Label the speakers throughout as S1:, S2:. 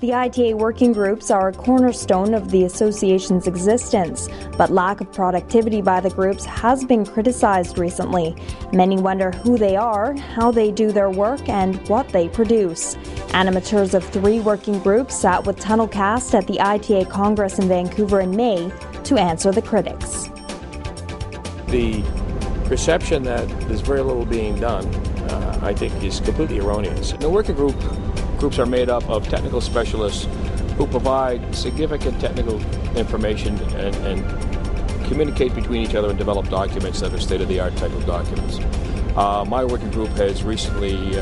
S1: The ITA Working Groups are a cornerstone of the association's existence, but lack of productivity by the groups has been criticized recently. Many wonder who they are, how they do their work, and what they produce. Animateurs of 3 working groups sat with TunnelCast at the ITA Congress in Vancouver in May to answer the critics.
S2: The perception that there's very little being done, I think, is completely erroneous. The working groups are made up of technical specialists who provide significant technical information and communicate between each other and develop documents that are state-of-the-art technical documents. My working group has recently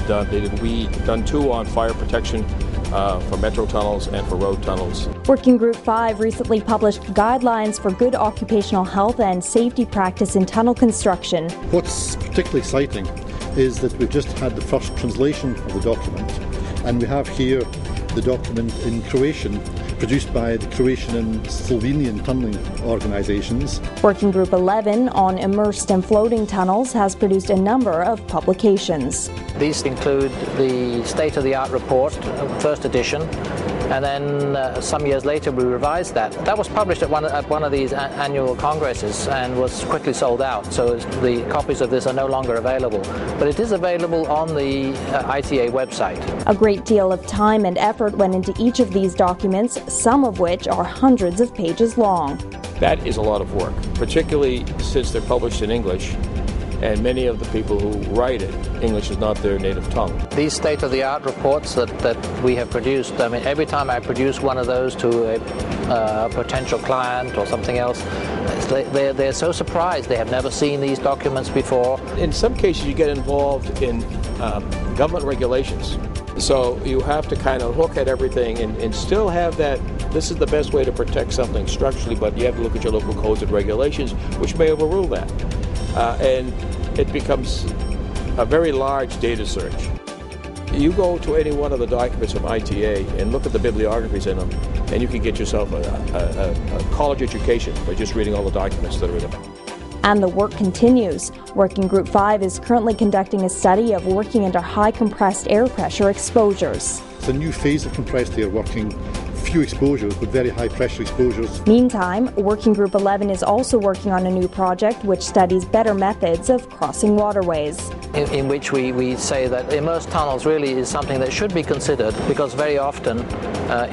S2: done 2 on fire protection for metro tunnels and for road tunnels.
S1: Working Group 5 recently published guidelines for good occupational health and safety practice in tunnel construction.
S3: What's particularly exciting is that we've just had the first translation of the document, and we have here the document in Croatian, produced by the Croatian and Slovenian tunnelling organisations.
S1: Working Group 11 on immersed and floating tunnels has produced a number of publications.
S4: These include the state-of-the-art report, first edition, and then some years later we revised that. That was published at one of these annual congresses and was quickly sold out, so the copies of this are no longer available. But it is available on the ITA website.
S1: A great deal of time and effort went into each of these documents, some of which are hundreds of pages long.
S2: That is a lot of work, particularly since they're published in English, and many of the people who write it, English is not their native tongue.
S4: These state-of-the-art reports that we have produced, I mean, every time I produce one of those to a potential client or something else, they're so surprised. They have never seen these documents before.
S2: In some cases, you get involved in government regulations. So you have to kind of look at everything and still have that, this is the best way to protect something structurally, but you have to look at your local codes and regulations, which may overrule that. And it becomes a very large data search. You go to any one of the documents from ITA and look at the bibliographies in them, and you can get yourself a college education by just reading all the documents that are in them.
S1: And the work continues. Working Group 5 is currently conducting a study of working under high compressed air pressure exposures.
S3: It's a new phase of compressed air working, few exposures but very high pressure exposures.
S1: Meantime, Working Group 11 is also working on a new project which studies better methods of crossing waterways.
S4: In which we say that immersed tunnels really is something that should be considered, because very often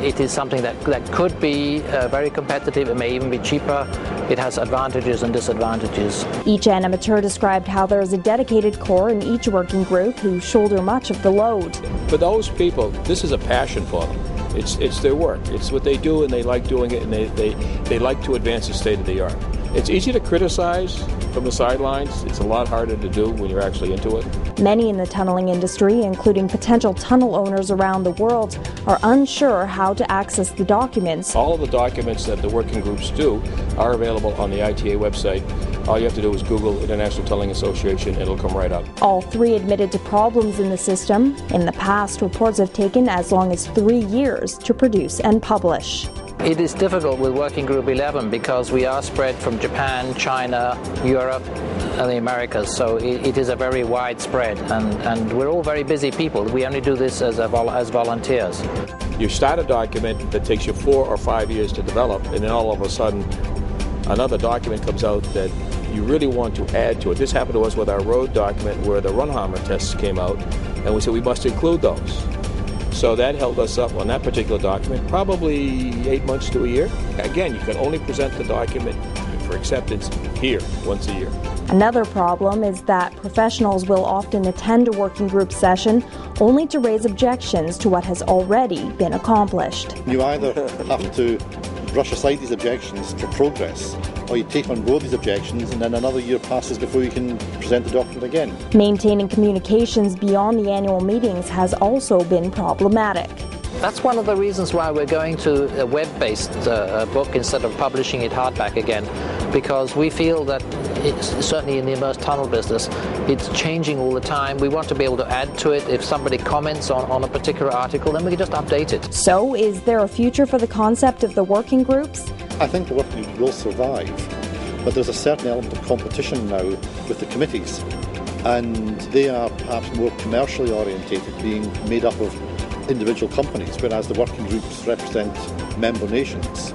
S4: it is something that could be very competitive. It may even be cheaper. It has advantages and disadvantages.
S1: Each animateur described how there is a dedicated core in each working group who shoulder much of the load.
S2: For those people, this is a passion for them. It's their work. It's what they do, and they like doing it, and they like to advance the state of the art. It's easy to criticize from the sidelines. It's a lot harder to do when you're actually into it.
S1: Many in the tunneling industry, including potential tunnel owners around the world, are unsure how to access the documents.
S2: All of the documents that the working groups do are available on the ITA website. All you have to do is Google International Tunneling Association, and it'll come right up.
S1: All 3 admitted to problems in the system. In the past, reports have taken as long as 3 years to produce and publish.
S4: It is difficult with Working Group 11 because we are spread from Japan, China, Europe, and the Americas, so it is a very wide spread, and we're all very busy people. We only do this as volunteers.
S2: You start a document that takes you 4 or 5 years to develop, and then all of a sudden another document comes out that you really want to add to it. This happened to us with our road document where the Runhammer tests came out, and we said we must include those. So that held us up on that particular document, probably 8 months to a year. Again, you can only present the document for acceptance here once a year.
S1: Another problem is that professionals will often attend a working group session only to raise objections to what has already been accomplished.
S3: You either have to brush aside these objections for progress, or you take on board these objections and then another year passes before you can present the document again.
S1: Maintaining communications beyond the annual meetings has also been problematic.
S4: That's one of the reasons why we're going to a web-based book instead of publishing it hardback again, because we feel that certainly in the immersed tunnel business, it's changing all the time. We want to be able to add to it. If somebody comments on a particular article, then we can just update it.
S1: So is there a future for the concept of the working groups?
S3: I think the working group will survive, but there's a certain element of competition now with the committees, and they are perhaps more commercially orientated, being made up of individual companies, whereas the working groups represent member nations.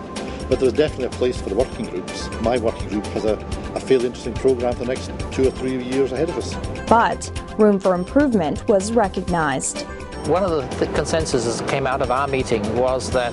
S3: But there's definitely a place for the working groups. My working group has a fairly interesting programme for the next 2 or 3 years ahead of us.
S1: But room for improvement was recognised.
S4: One of the consensuses that came out of our meeting was that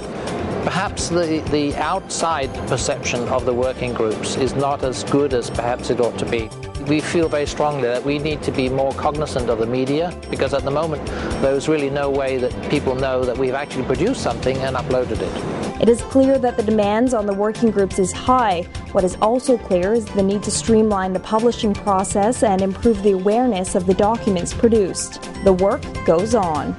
S4: perhaps the outside perception of the working groups is not as good as perhaps it ought to be. We feel very strongly that we need to be more cognizant of the media, because at the moment there's really no way that people know that we've actually produced something and uploaded it.
S1: It is clear that the demands on the working groups is high. What is also clear is the need to streamline the publishing process and improve the awareness of the documents produced. The work goes on.